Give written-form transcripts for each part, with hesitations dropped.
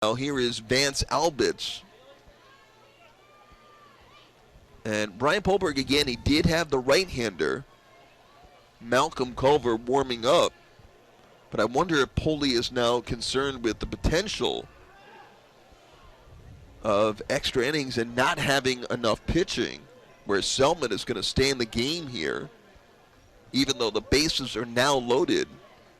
Now here is Vance Albitz. And Brian Polberg, again, he did have the right-hander, Malcolm Culver, warming up. But I wonder if Poli is now concerned with the potential of extra innings and not having enough pitching, where Selman is going to stay in the game here, even though the bases are now loaded.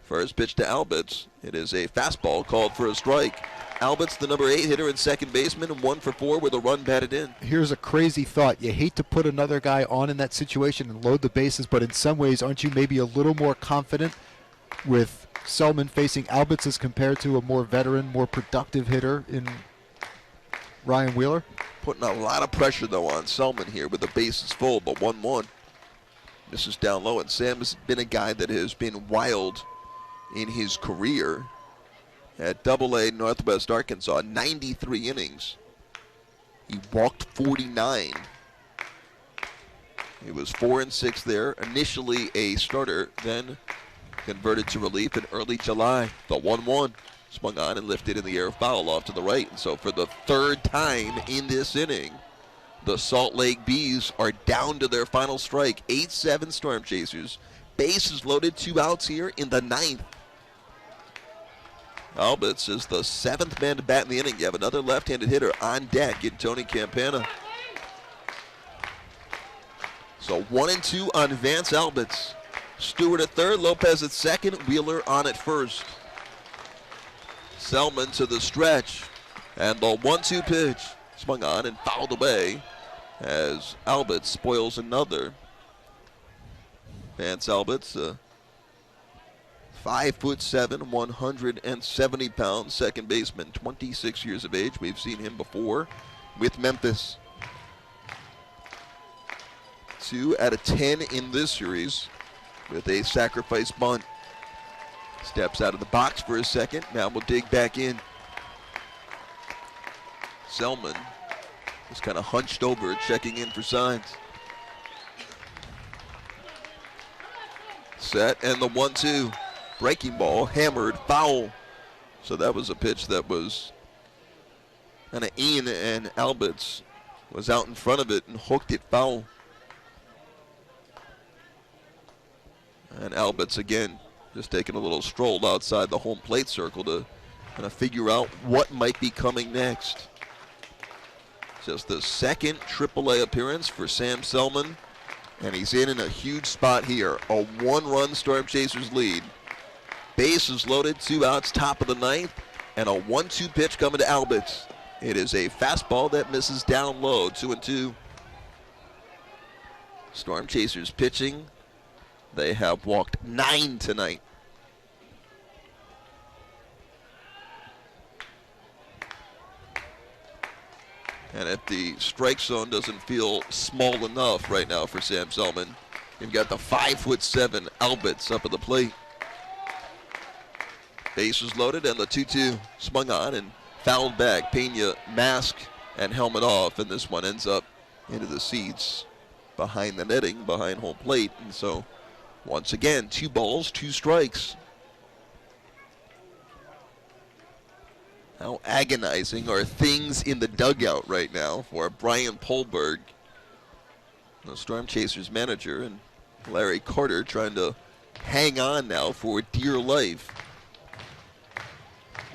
First pitch to Albitz. It is a fastball called for a strike. Albitz, the number 8 hitter and second baseman, and 1 for 4 with a run batted in. Here's a crazy thought. You hate to put another guy on in that situation and load the bases, but in some ways, aren't you maybe a little more confident with Selman facing Albitz as compared to a more veteran, more productive hitter in Ryan Wheeler? Putting a lot of pressure, though, on Selman here with the bases full, but 1-1. This is down low, and Sam has been a guy that has been wild in his career. At Double-A Northwest Arkansas, 93 innings. He walked 49. He was 4-6 there. Initially a starter, then converted to relief in early July. The 1-1 swung on and lifted in the air, foul off to the right. And so for the third time in this inning, the Salt Lake Bees are down to their final strike. 8-7 Storm Chasers. Bases loaded, 2 outs here in the 9th. Albitz is the 7th man to bat in the inning. You have another left-handed hitter on deck in Tony Campana. So 1-2 on Vance Albitz. Stewart at third, Lopez at second, Wheeler on at first. Selman to the stretch, and the 1-2 pitch swung on and fouled away as Albitz spoils another. Vance Albitz, 5'7", 170 pounds, second baseman, 26 years of age. We've seen him before with Memphis. 2 out of 10 in this series with a sacrifice bunt. Steps out of the box for a second. Now we'll dig back in. Selman is kind of hunched over, checking in for signs. Set, and the 1-2. Breaking ball, hammered, foul. So that was a pitch that was kind of in, and Albitz was out in front of it and hooked it foul. And Albitz again just taking a little stroll outside the home plate circle to kind of figure out what might be coming next. Just the second AAA appearance for Sam Selman, and he's in a huge spot here. A 1-run Storm Chasers lead. Bases loaded, 2 outs, top of the 9th, and a 1-2 pitch coming to Albitz. It is a fastball that misses down low, 2-2. Storm Chasers pitching. They have walked 9 tonight. And if the strike zone doesn't feel small enough right now for Sam Selman, you've got the 5'7" Albitz up at the plate. Bases loaded, and the 2-2 swung on and fouled back. Pena mask and helmet off, and this one ends up into the seats behind the netting, behind home plate. And so once again, 2 balls, 2 strikes. How agonizing are things in the dugout right now for Brian Polberg, the Storm Chasers manager, and Larry Carter trying to hang on now for dear life.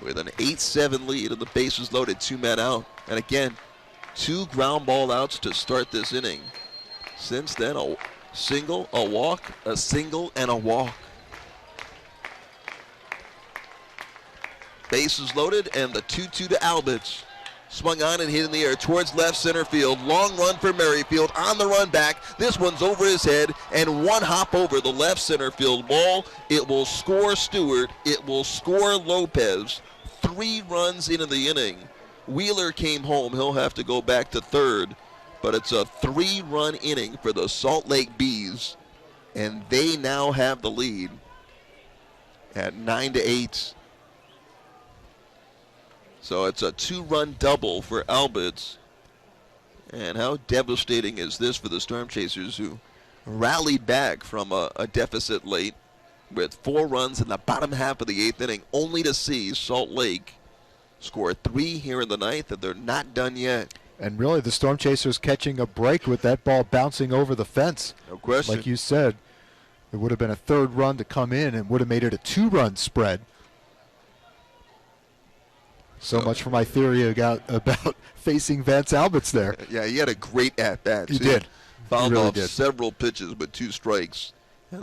With an 8-7 lead and the bases loaded, 2 men out. And again, 2 ground ball outs to start this inning. Since then, a single, a walk, a single, and a walk. Bases loaded, and the 2-2 to Albitz. Swung on and hit in the air towards left center field. Long run for Merrifield on the run back. This one's over his head, and 1 hop over the left center field wall. It will score Stewart. It will score Lopez. 3 runs into the inning. Wheeler came home. He'll have to go back to third. But it's a 3-run inning for the Salt Lake Bees, and they now have the lead at 9-8. So it's a 2-run double for Albitz. And how devastating is this for the Storm Chasers, who rallied back from a deficit late with 4 runs in the bottom half of the 8th inning, only to see Salt Lake Scored 3 here in the ninth, and they're not done yet. And really, the Storm Chasers catching a break with that ball bouncing over the fence. No question. Like you said, it would have been a third run to come in and would have made it a 2-run spread. So much for my theory about facing Vance Albitz there. Yeah, he had a great at-bat. He did. Fouled really off did. several pitches with 2 strikes.